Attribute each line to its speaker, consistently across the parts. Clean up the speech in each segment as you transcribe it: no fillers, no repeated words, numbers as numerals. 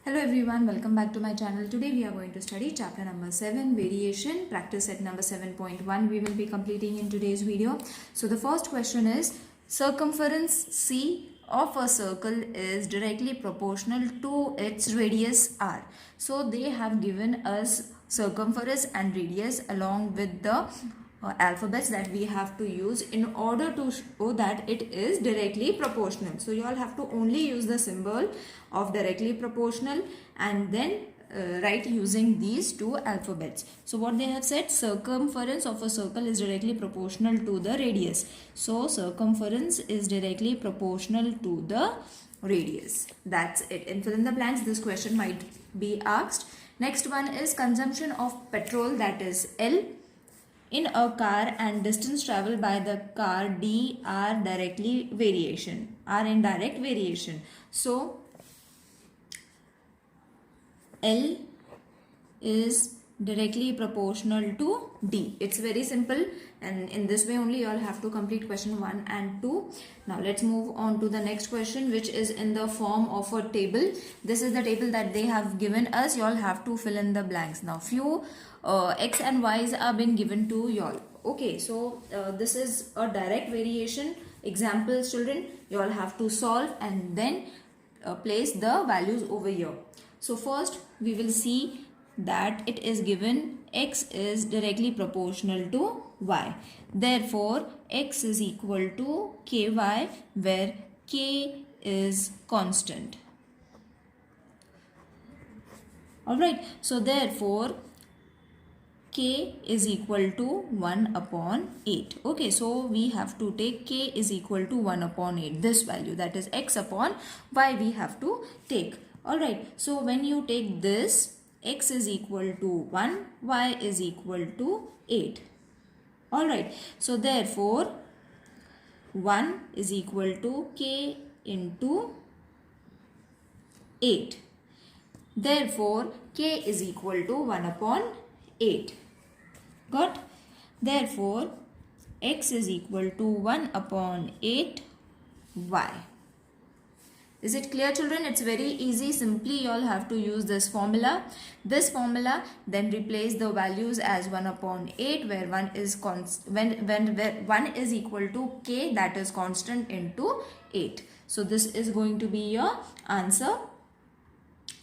Speaker 1: Hello everyone, welcome back to my channel. Today we are going to study chapter number 7, variation, practice set number 7.1 we will be completing in today's video. So the first question is, circumference C of a circle is directly proportional to its radius r. So they have given us circumference and radius along with the alphabets that we have to use in order to show that it is directly proportional. So you all have to only use the symbol of directly proportional and then write using these two alphabets. So what they have said, circumference of a circle is directly proportional to the radius. So circumference is directly proportional to the radius. That's it. And fill in the blanks. This question might be asked. Next one is consumption of petrol, that is L, in a car and distance traveled by the car D are directly variation, are in direct variation. So L is directly proportional to D. It's very simple, and in this way only you all have to complete question 1 and 2. Now let's move on to the next question, which is in the form of a table. This is the table that they have given us. You all have to fill in the blanks. Now few x and y's are been given to you all. Okay, so this is a direct variation. Examples, children, you all have to solve and then place the values over here. So first we will see that it is given x is directly proportional to y. Therefore, x is equal to ky, where k is constant. Alright, so therefore k is equal to 1 upon 8. Okay, so we have to take k is equal to 1 upon 8. This value, that is x upon y, we have to take. Alright, so when you take this, x is equal to 1, y is equal to 8. Alright, so therefore 1 is equal to k into 8. Therefore k is equal to 1 upon 8. Got? Therefore x is equal to 1 upon 8 y. Is it clear, children? It's very easy. Simply you all have to use this formula. This formula, then replace the values as 1 upon 8, where 1 is where 1 is equal to k, that is constant, into 8. So this is going to be your answer.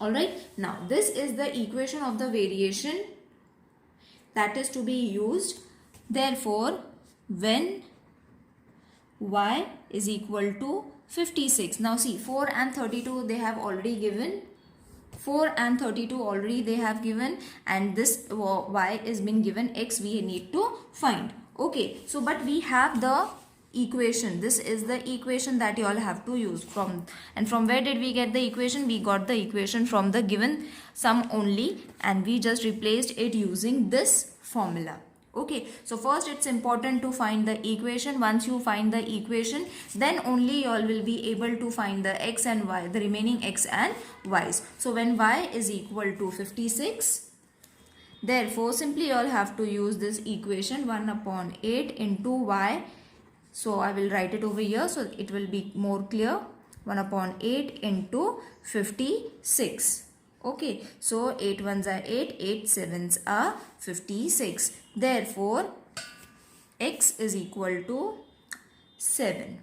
Speaker 1: Alright, now this is the equation of the variation that is to be used. Therefore, when y is equal to 56. Now see, 4 and 32 they have already given. 4 and 32 already they have given, and this y is been given, x we need to find. Okay, so but we have the equation. This is the equation that you all have to use from. And from where did we get the equation? We got the equation from the given sum only, and we just replaced it using this formula. Okay, so first it's important to find the equation. Once you find the equation, then only you all will be able to find the x and y, the remaining x and y's. So when y is equal to 56, therefore simply you all have to use this equation, 1 upon 8 into y. So I will write it over here so it will be more clear. 1 upon 8 into 56. Okay, so 8 ones are 8, 8 sevens are 56. Therefore, x is equal to 7.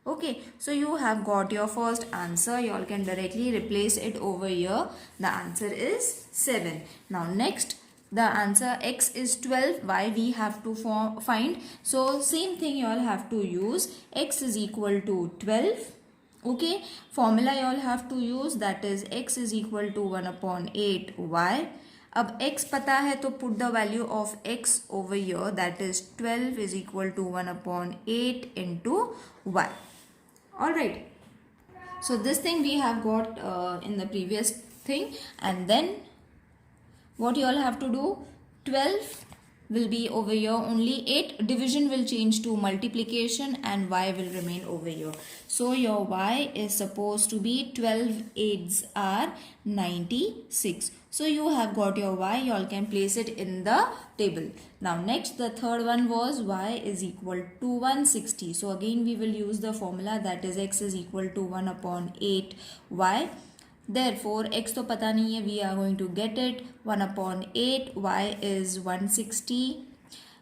Speaker 1: Okay, so you have got your first answer. You all can directly replace it over here. The answer is 7. Now next, the answer x is 12. Y we have to find. So same thing you all have to use. X is equal to 12. Okay, formula you all have to use, that is x is equal to 1 upon 8 y. अब x पता है तो put the value of x over here, that is 12 is equal to 1 upon 8 into y. Alright, so this thing we have got in the previous thing, and then what you all have to do, 12 will be over here only, 8 division will change to multiplication, and y will remain over here. So your y is supposed to be 12 8s are 96. So you have got your y, you all can place it in the table. Now next, the third one was y is equal to 160. So again we will use the formula, that is x is equal to 1 upon 8 y. Therefore x तो पता नहीं है, we are going to get it 1/8. Y is 160.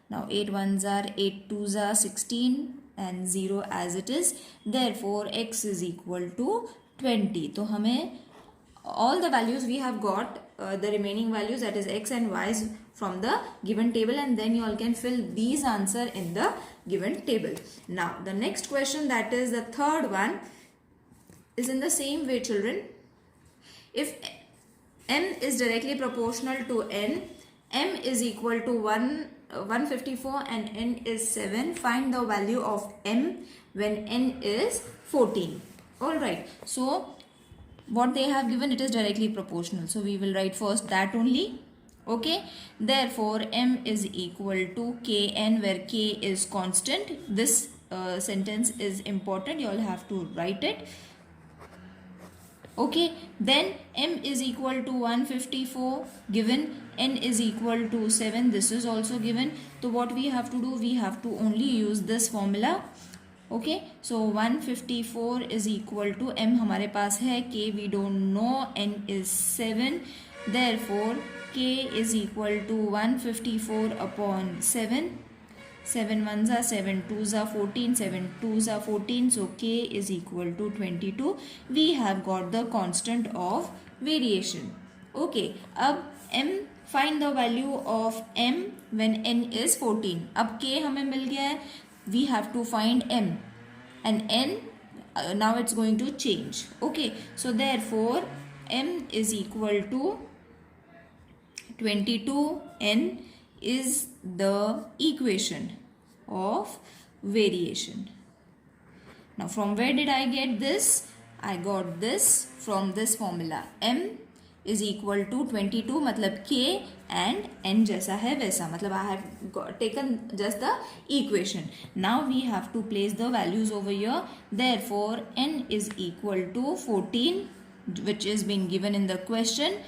Speaker 1: Now 8 ones are 8 twos are 16 and 0 as it is. Therefore x is equal to 20. तो हमें all the values we have got, the remaining values, that is x and y's, from the given table, and then you all can fill these answer in the given table. Now the next question, that is the third one, is in the same way, children. If m is directly proportional to n, m is equal to 154 and n is 7, find the value of m when n is 14. All right, so what they have given, it is directly proportional, so we will write first that only. Okay, therefore m is equal to kn, where k is constant. This sentence is important, you all have to write it. Okay, then m is equal to 154 given, n is equal to 7, this is also given. So what we have to do, we have to only use this formula. Okay, so 154 is equal to m हमारे पास है, k we don't know, n is 7. Therefore k is equal to 154 upon 7. 7 ones are 7 twos are 14, 7 twos are 14, so k is equal to 22. We have got the constant of variation. Okay, अब m, find the value of m when n is 14. अब k हमें मिल गया है, we have to find m, and n now it's going to change. Okay, so therefore m is equal to 22. n is the equation of variation. Now from where did I get this? I got this from this formula. m is equal to 22, मतलब k and n जैसा है वैसा, मतलब I have taken just the equation. Now we have to place the values over here. Therefore n is equal to 14, which is being given in the question.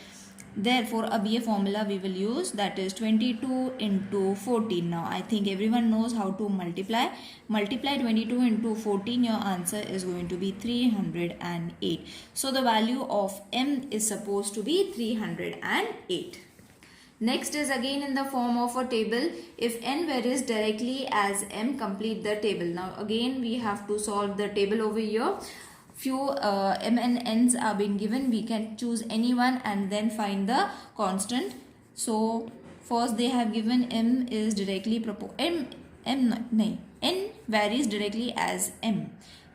Speaker 1: Therefore अब ये formula we will use, that is 22 into 14. Now I think everyone knows how to multiply. Multiply 22 into 14, your answer is going to be 308. So the value of m is supposed to be 308. Next is again in the form of a table. If n varies directly as m, complete the table. Now again we have to solve the table over here. Few m and n's are being given, we can choose any one and then find the constant. So first they have given m is directly n varies directly as m,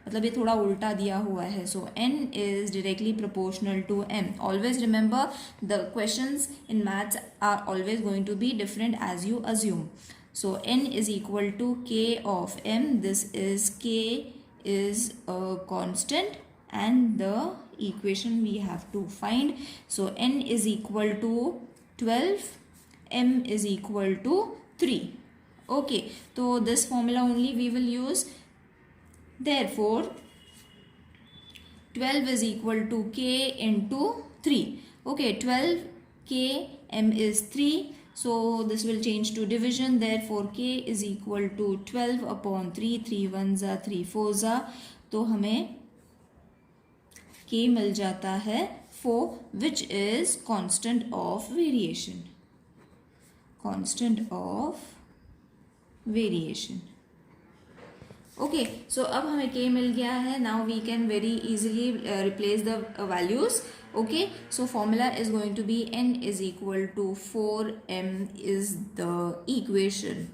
Speaker 1: मतलब ये थोड़ा उल्टा दिया हुआ है. So n is directly proportional to m. Always remember, the questions in maths are always going to be different as you assume. So n is equal to k of m. This is k is a constant and the equation we have to find. So n is equal to 12, m is equal to 3. Okay, so this formula only we will use. Therefore 12 is equal to k into 3. Okay, 12 k, m is 3. So this will change to division. Therefore k is equal to 12 upon 3. 3 ones are 3 fours are, तो हमें k मिल जाता है 4, which is constant of variation. Constant of variation. Okay, so अब हमें k मिल गया है. Now we can very easily replace the values. Okay, so formula is going to be n is equal to 4, m is the equation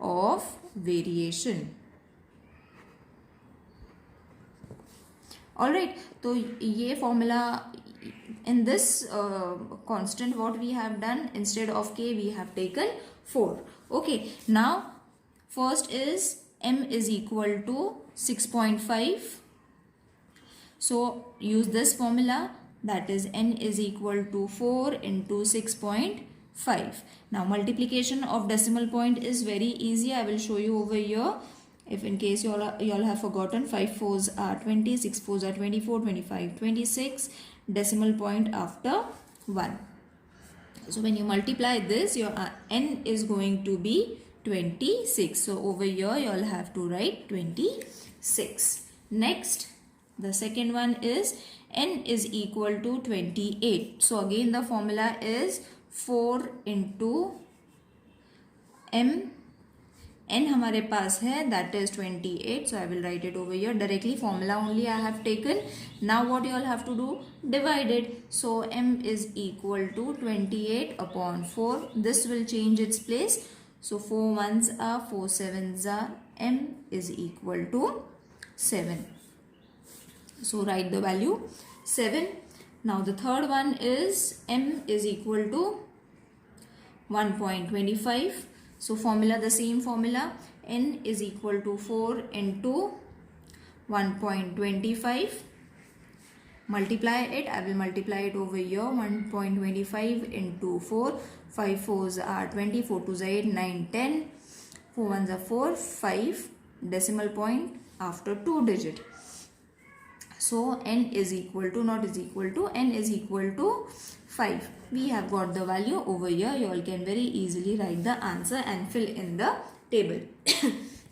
Speaker 1: of variation. Alright, तो ये formula, in this constant what we have done, instead of k we have taken 4. Okay, now first is m is equal to 6.5. So use this formula, that is n is equal to 4 into 6.5. Now multiplication of decimal point is very easy. I will show you over here. If in case you all have forgotten, 5 fours are 20, 6 fours are 24, 25, 26, decimal point after 1. So when you multiply this, your n is going to be 26. So over here you all have to write 26. Next, the second one is n is equal to 28. So again the formula is 4 into m. n हमारे पास है, that is 28. So I will write it over here. Directly formula only I have taken. Now what you all have to do? Divide it. So m is equal to 28 upon 4. This will change its place. So 4 ones are 4 sevens are, m is equal to 7. So write the value 7. Now the third one is m is equal to 1.25. So formula, the same formula, n is equal to 4 into 1.25. Multiply it. I will multiply it over here. 1.25 into 4. 5 fours are 20. 4 twos are 8. 9, 10. 4 ones are 4. 5. Decimal point after 2 digit. So n is equal to, not is equal to, n is equal to 5. We have got the value over here. You all can very easily write the answer and fill in the table.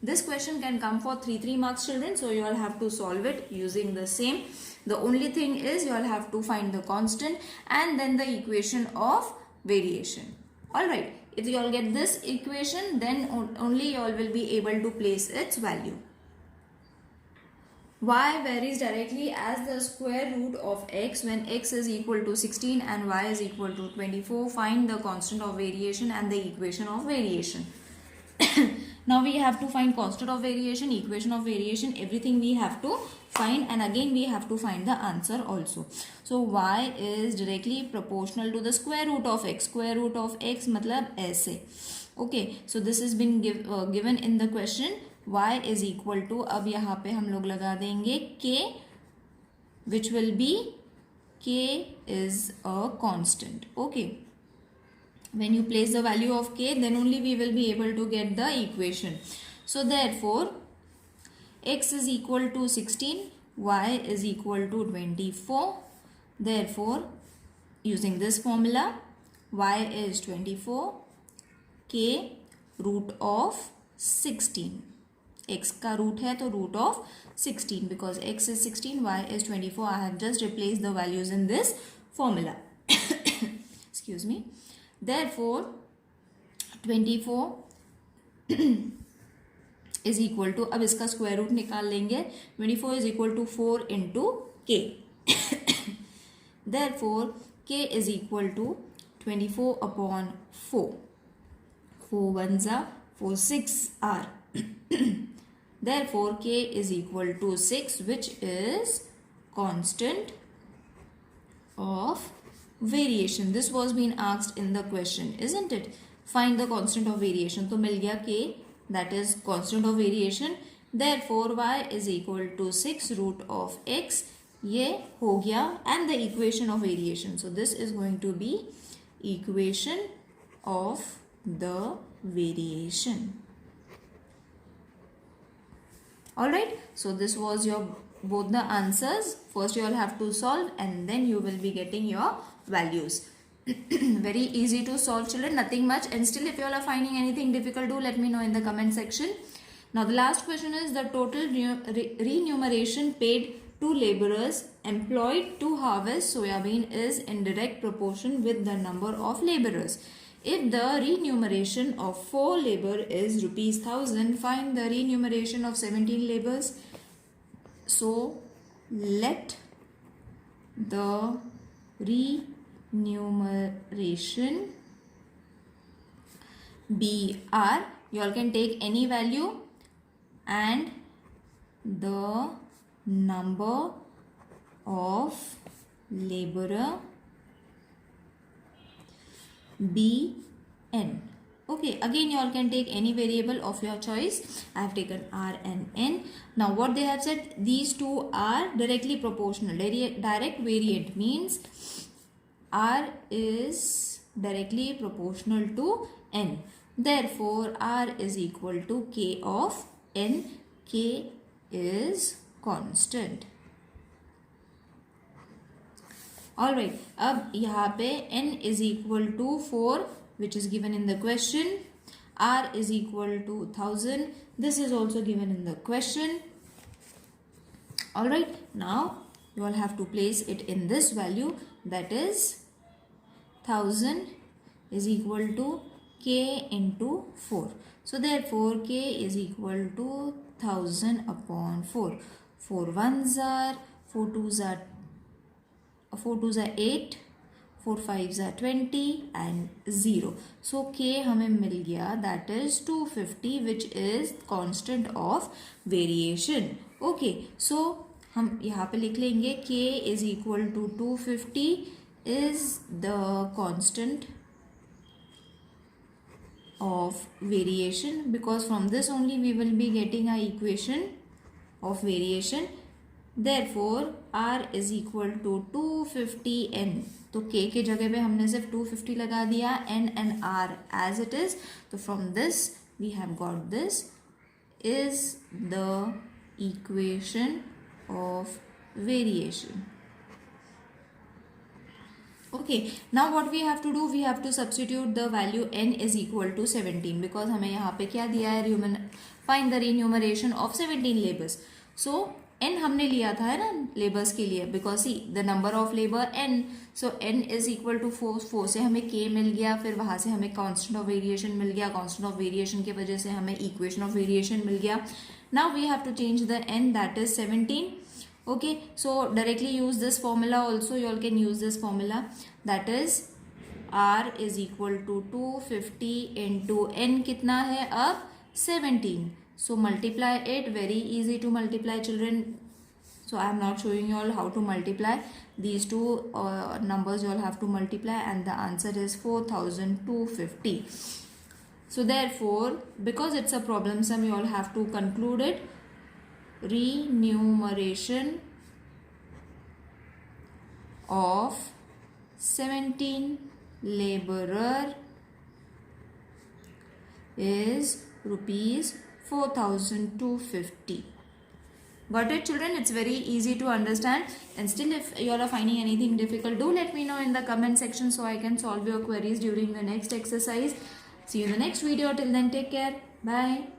Speaker 1: This question can come for 3 marks, children. So you all have to solve it using the same. The only thing is you all have to find the constant and then the equation of variation. Alright. If you all get this equation, then only you all will be able to place its value. Y varies directly as the square root of x when x is equal to 16 and y is equal to 24. Find the constant of variation and the equation of variation. Now we have to find constant of variation, equation of variation, everything we have to find, and again we have to find the answer also. So y is directly proportional to the square root of x. Square root of x matlab ऐसे. Okay, so this has been given in the question. y is equal to, अब यहाँ पे हम लोग लगा देंगे k, which will be, k is a constant. Okay, when you place the value of k, then only we will be able to get the equation. So therefore x is equal to 16, y is equal to 24. Therefore using this formula, y is 24, k root of 16. x का root है तो root of 16, because x is 16, y is 24. I have just replaced the values in this formula. Excuse me. Therefore 24 is equal to, अब इसका square root निकाल लेंगे. 24 is equal to 4 into k. Therefore k is equal to 24 upon 4. 4 ones are 4 6 are. Therefore k is equal to 6, which is constant of variation. This was being asked in the question, isn't it? Find the constant of variation. तो मिल गया k, that is constant of variation. Therefore y is equal to 6 root of x. ये हो गया, and the equation of variation. So this is going to be equation of the variation. Alright, so this was your both the answers. First you all have to solve and then you will be getting your values. Very easy to solve, children, nothing much. And still if you all are finding anything difficult, do let me know in the comment section. Now the last question is the total remuneration paid to laborers employed to harvest soyabean is in direct proportion with the number of laborers. If the remuneration of 4 labor is rupees 1000, find the remuneration of 17 laborers. So let the remuneration be R. You all can take any value, and the number of laborer be n. Okay, again you all can take any variable of your choice. I have taken r and n. Now what they have said, these two are directly proportional. Direct variant means r is directly proportional to n. Therefore r is equal to k of n. K is constant. Alright, अब यहाँ पे n is equal to 4, which is given in the question. R is equal to 1000. This is also given in the question. Alright, now you all have to place it in this value, that is 1000 is equal to k into 4. So therefore k is equal to 1000 upon 4. 4 ones are 4 twos are 8, 4 5s are 20 and 0. So k हमें मिल गया, that is 250, which is constant of variation. Okay, so हम यहाँ पे लिख लेंगे k is equal to 250 is the constant of variation, because from this only we will be getting our equation of variation. Therefore r is equal to 250n. तो k के जगह पे हमने सिर्फ 250 लगा दिया, n and r as it is. तो from this we have got this is the equation of variation. Okay, now what we have to do, we have to substitute the value n is equal to 17, because हमें यहाँ पे क्या दिया है, find the remuneration of 17 labors. So n हमने लिया था है ना लेबर्स के लिए, because see the number of labour n, so n is equal to 4 से हमें k मिल गया, फिर वहां से हमें कांस्टेंट ऑफ वेरिएशन मिल गया, कांस्टेंट ऑफ वेरिएशन की वजह से हमें इक्वेशन ऑफ वेरिएशन मिल गया. Now we have to change the n, that is 17. Okay, so directly use this formula also, you all can use this formula, that is r is equal to 250 into n कितना है अब 17. So multiply it, very easy to multiply children. So I am not showing you all how to multiply these two numbers, you all have to multiply and the answer is 4250. So therefore, because it's a problem sum, you all have to conclude it. Remuneration of 17 laborer is rupees 4250. Got it children? It's very easy to understand, and still if you all are finding anything difficult, do let me know in the comment section so I can solve your queries during the next exercise. See you in the next video. Till then, take care. Bye.